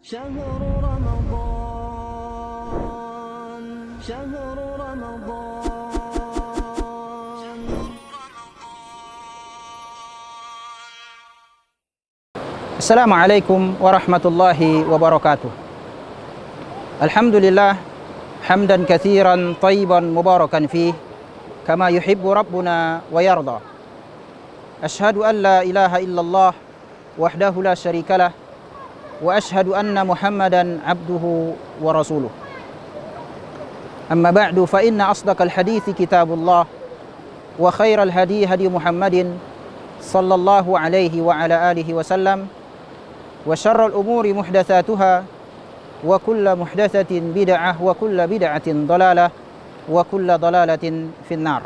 شهر رمضان شهر رمضان. Assalamualaikum warahmatullahi wabarakatuh. Alhamdulillah hamdan katsiran thayyiban mubarakan fih kama yuhibbu rabbuna wa yarda. Ashhadu an la ilaha illallah wahdahu la syarikalah wa ashhadu anna Muhammadan abduhu wa rasuluh. Amma ba'du fa inna asdaqal hadithi kitabullah wa khairal hadi hadi Muhammadin sallallahu alaihi wa ala alihi wasallam. Wa syarrul umuri muhdatsatuha wa kullu muhdatsatin bid'ah wa kullu bid'atin dhalalah wa kullu dhalalatin finnar.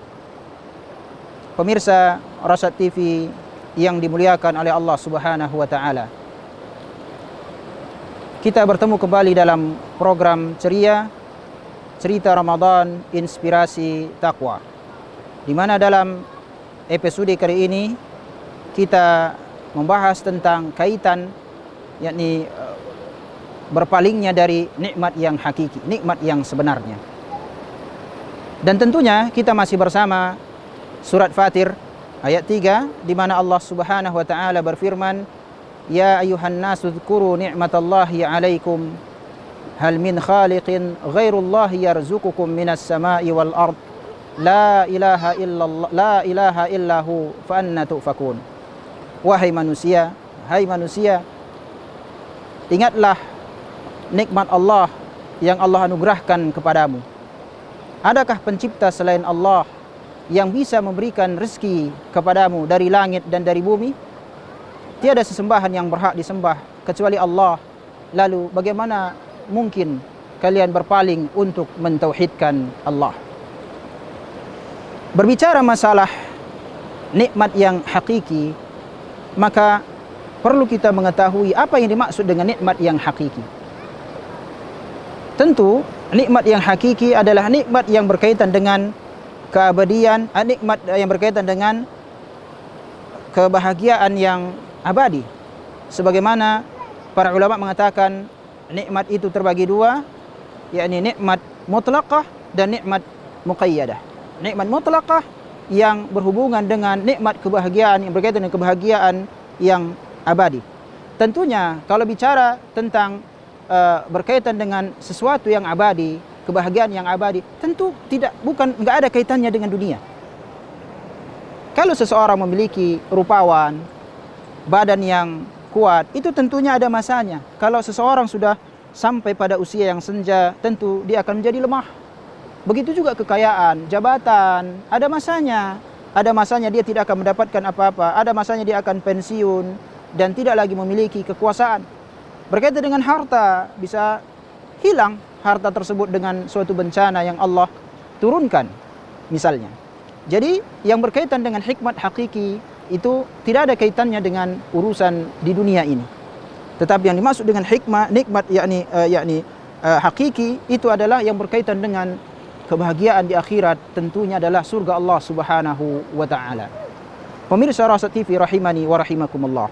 Pemirsa Rasyad TV yang dimuliakan oleh Allah Subhanahu wa taala. Kita bertemu kembali dalam program ceria Cerita Ramadan Inspirasi Taqwa, di mana dalam episode kali ini kita membahas tentang kaitan yakni berpalingnya dari nikmat yang hakiki, nikmat yang sebenarnya. Dan tentunya kita masih bersama surat Fatir ayat 3 di mana Allah Subhanahu wa taala berfirman, "Ya ayuhan nasu dzkuru ni'matallahi 'alaikum hal min khaliqin ghairullahi yarzuqukum minas sama'i wal ard la ilaha illahu fa anna tufakun." Wahai manusia, hai manusia, ingatlah nikmat Allah yang Allah anugerahkan kepadamu. Adakah pencipta selain Allah yang bisa memberikan rezeki kepadamu dari langit dan dari bumi? Tiada sesembahan yang berhak disembah kecuali Allah. Lalu bagaimana mungkin kalian berpaling untuk mentauhidkan Allah? Berbicara masalah nikmat yang hakiki, maka perlu kita mengetahui apa yang dimaksud dengan nikmat yang hakiki. Tentu nikmat yang hakiki adalah nikmat yang berkaitan dengan keabadian, nikmat yang berkaitan dengan kebahagiaan yang abadi. Sebagaimana para ulama mengatakan nikmat itu terbagi dua, yakni nikmat mutlaqah dan nikmat muqayyadah. Nikmat mutlaqah yang berhubungan dengan nikmat kebahagiaan yang berkaitan dengan kebahagiaan yang abadi. Tentunya kalau bicara tentang berkaitan dengan sesuatu yang abadi, kebahagiaan yang abadi, tentu enggak ada kaitannya dengan dunia. Kalau seseorang memiliki rupawan, badan yang kuat, itu tentunya ada masanya. Kalau seseorang sudah sampai pada usia yang senja, tentu dia akan menjadi lemah. Begitu juga kekayaan, jabatan, ada masanya. Ada masanya dia tidak akan mendapatkan apa-apa, ada masanya dia akan pensiun dan tidak lagi memiliki kekuasaan. Berkaitan dengan harta, bisa hilang harta tersebut dengan suatu bencana yang Allah turunkan misalnya. Jadi yang berkaitan dengan hikmat hakiki itu tidak ada kaitannya dengan urusan di dunia ini. Tetapi yang dimaksud dengan nikmat yakni hakiki itu adalah yang berkaitan dengan kebahagiaan di akhirat, tentunya adalah surga Allah Subhanahu wa taala. Pemirsa Rasyad TV rahimani wa rahimakumullah.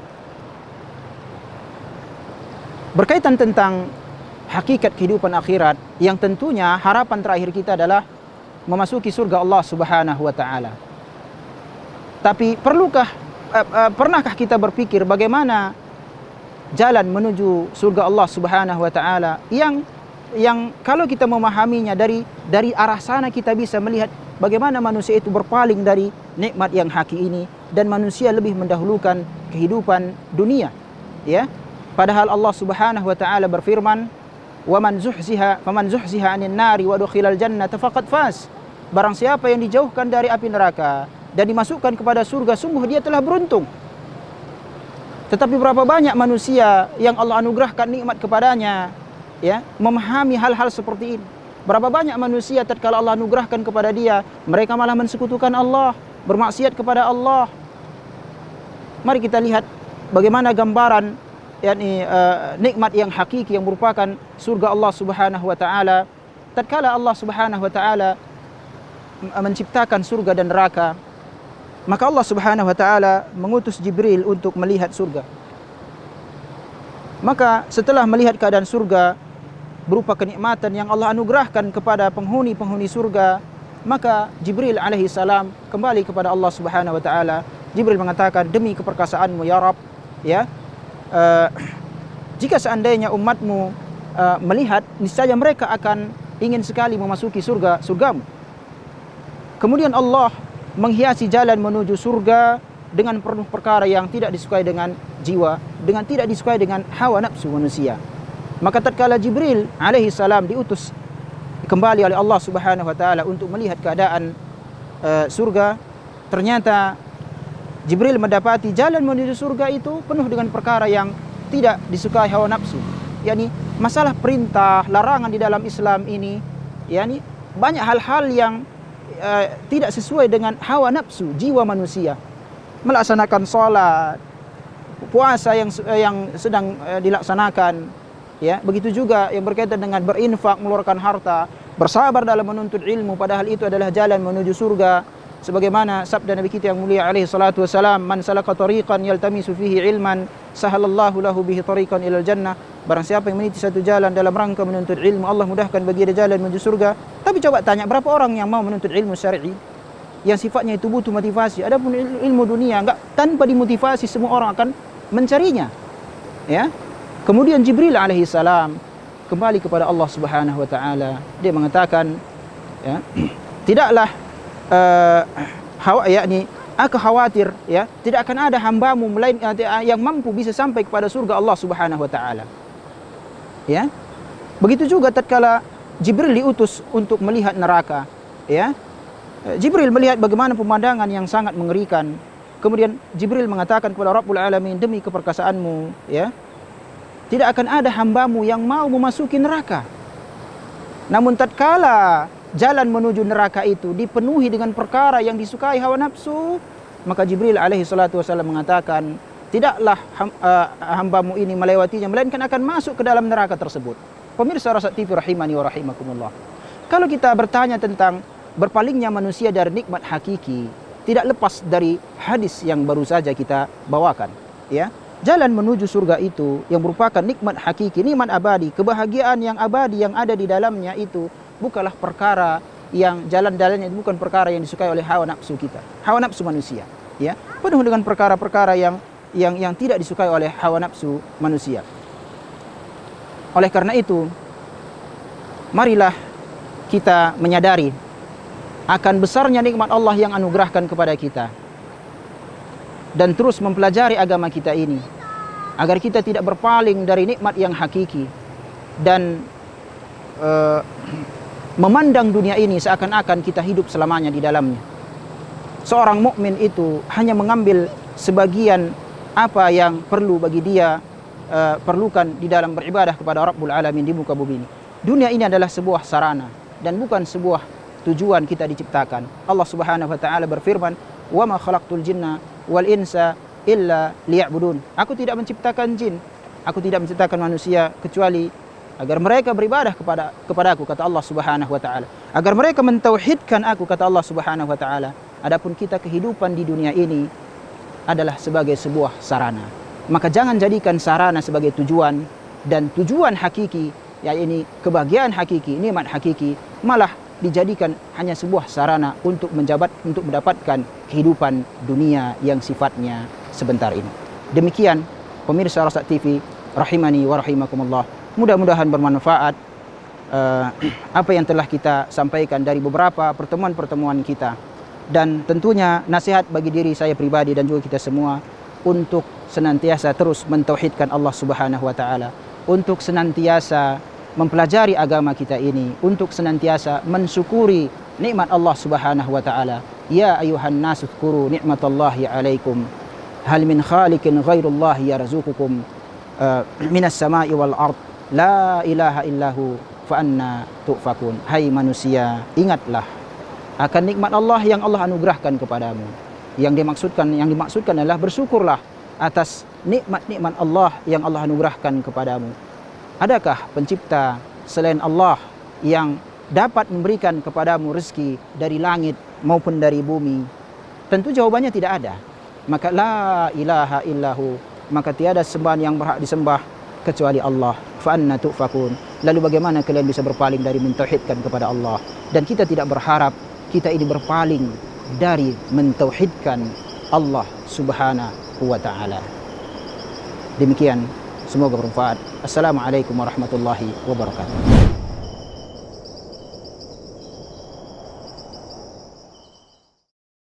Berkaitan tentang hakikat kehidupan akhirat, yang tentunya harapan terakhir kita adalah memasuki surga Allah Subhanahu wa taala. Tapi pernahkah kita berpikir bagaimana jalan menuju surga Allah Subhanahu wa taala yang kalau kita memahaminya dari arah sana kita bisa melihat bagaimana manusia itu berpaling dari nikmat yang hakiki ini dan manusia lebih mendahulukan kehidupan dunia, ya. Padahal Allah Subhanahu wa taala berfirman, "Faman zuhziha 'anil nari wa dukhilal jannata faqad faz." Barang siapa yang dijauhkan dari api neraka dan dimasukkan kepada surga, sungguh dia telah beruntung. Tetapi berapa banyak manusia yang Allah anugerahkan nikmat kepadanya, ya, memahami hal-hal seperti ini. Berapa banyak manusia tatkala Allah anugerahkan kepada dia, mereka malah mensekutukan Allah, bermaksiat kepada Allah. Mari kita lihat bagaimana gambaran nikmat yang hakiki yang merupakan surga Allah Subhanahu wa taala. Tatkala Allah Subhanahu wa taala menciptakan surga dan neraka, maka Allah Subhanahu wa taala mengutus Jibril untuk melihat surga. Maka setelah melihat keadaan surga berupa kenikmatan yang Allah anugerahkan kepada penghuni-penghuni surga, maka Jibril alaihi salam kembali kepada Allah Subhanahu wa taala. Jibril mengatakan, demi keperkasaanmu ya Rabb, ya, jika seandainya umatmu melihat, niscaya mereka akan ingin sekali memasuki surgamu. Kemudian Allah menghiasi jalan menuju surga dengan penuh perkara yang tidak disukai dengan jiwa, dengan tidak disukai dengan hawa nafsu manusia. Maka tatkala Jibril alaihi salam diutus kembali oleh Allah Subhanahu wa taala untuk melihat keadaan surga, ternyata Jibril mendapati jalan menuju surga itu penuh dengan perkara yang tidak disukai hawa nafsu. Yani masalah perintah, larangan di dalam Islam ini, yani banyak hal-hal yang tidak sesuai dengan hawa nafsu jiwa manusia. Melaksanakan salat, puasa yang sedang dilaksanakan, ya, begitu juga yang berkaitan dengan berinfak, mengeluarkan harta, bersabar dalam menuntut ilmu, padahal itu adalah jalan menuju surga. Sebagaimana sabda Nabi kita yang mulia alaihi salatu wasalam, man salaka tariqan yaltamisu fihi ilman sahalallahu lahu bihi tariqan ilal jannah. Barang siapa yang meniti satu jalan dalam rangka menuntut ilmu, Allah mudahkan bagi dia jalan menuju surga. Tapi coba tanya, berapa orang yang mau menuntut ilmu syar'i yang sifatnya itu butuh motivasi? Adapun ilmu dunia, enggak, tanpa dimotivasi semua orang akan mencarinya, ya. Kemudian Jibril alaihi salam kembali kepada Allah Subhanahu wa taala. Dia mengatakan, ya, tidaklah aku khawatir, ya, tidak akan ada hambamu yang mampu bisa sampai kepada surga Allah Subhanahu wa taala. Ya. Begitu juga tatkala Jibril diutus untuk melihat neraka, ya. Jibril melihat bagaimana pemandangan yang sangat mengerikan. Kemudian Jibril mengatakan kepada Rabbul Alamin, demi keperkasaanmu, ya, tidak akan ada hambamu yang mau memasuki neraka. Namun tatkala jalan menuju neraka itu dipenuhi dengan perkara yang disukai hawa nafsu, maka Jibril alaihi salatu wasallam mengatakan, tidaklah hambamu ini melewatinya, melainkan akan masuk ke dalam neraka tersebut. Pemirsa Rasat TV rahimani wa rahimakumullah. Kalau kita bertanya tentang berpalingnya manusia dari nikmat hakiki, tidak lepas dari hadis yang baru saja kita bawakan, ya. Jalan menuju surga itu yang merupakan nikmat hakiki, nikmat abadi, kebahagiaan yang abadi yang ada di dalamnya itu bukanlah perkara yang jalan-jalannya itu bukan perkara yang disukai oleh hawa nafsu kita, hawa nafsu manusia, ya. Penuh dengan perkara-perkara yang tidak disukai oleh hawa nafsu manusia. Oleh karena itu, marilah kita menyadari akan besarnya nikmat Allah yang anugerahkan kepada kita dan terus mempelajari agama kita ini agar kita tidak berpaling dari nikmat yang hakiki dan memandang dunia ini seakan-akan kita hidup selamanya di dalamnya. Seorang mukmin itu hanya mengambil sebagian apa yang perlu bagi dia perlukan di dalam beribadah kepada Rabbul Alamin di muka bumi ini. Dunia ini adalah sebuah sarana dan bukan sebuah tujuan kita diciptakan. Allah Subhanahu wa taala berfirman, "Wa ma khalaqtul jinna wal insa illa liya'budun." Aku tidak menciptakan jin, aku tidak menciptakan manusia kecuali agar mereka beribadah kepadaku, kata Allah Subhanahu wa taala. Agar mereka mentauhidkan aku, kata Allah Subhanahu wa taala. Adapun kita, kehidupan di dunia ini adalah sebagai sebuah sarana. Maka jangan jadikan sarana sebagai tujuan, dan tujuan hakiki, yaitu kebahagiaan hakiki, nikmat hakiki, malah dijadikan hanya sebuah sarana untuk mendapatkan kehidupan dunia yang sifatnya sebentar ini. Demikian pemirsa Rasat TV rahimani wa rahimakumullah. Mudah-mudahan bermanfaat apa yang telah kita sampaikan dari beberapa pertemuan-pertemuan kita, dan tentunya nasihat bagi diri saya pribadi dan juga kita semua untuk senantiasa terus mentauhidkan Allah Subhanahu wa taala, untuk senantiasa mempelajari agama kita ini, untuk senantiasa mensyukuri nikmat Allah Subhanahu wa taala. Ya ayuhan nasu dzkuru nikmatallahi alaikum hal min khaliqin ghairullahi yarzuqukum minas sama'i wal ard la ilaha illahu fa anna tu'fakun. Hai manusia, ingatlah akan nikmat Allah yang Allah anugerahkan kepadamu. Yang dimaksudkan adalah bersyukurlah atas nikmat-nikmat Allah yang Allah anugerahkan kepadamu. Adakah pencipta selain Allah yang dapat memberikan kepadamu rezeki dari langit maupun dari bumi? Tentu jawabannya tidak ada. Maka la ilaha illahu, maka tiada sembahan yang berhak disembah kecuali Allah. Fa anna tufakun. Lalu bagaimana kalian bisa berpaling dari mentauhidkan kepada Allah? Dan kita tidak berharap kita ini berpaling dari mentauhidkan Allah Subhanahu wa taala. Demikian, semoga bermanfaat. Assalamualaikum warahmatullahi wabarakatuh.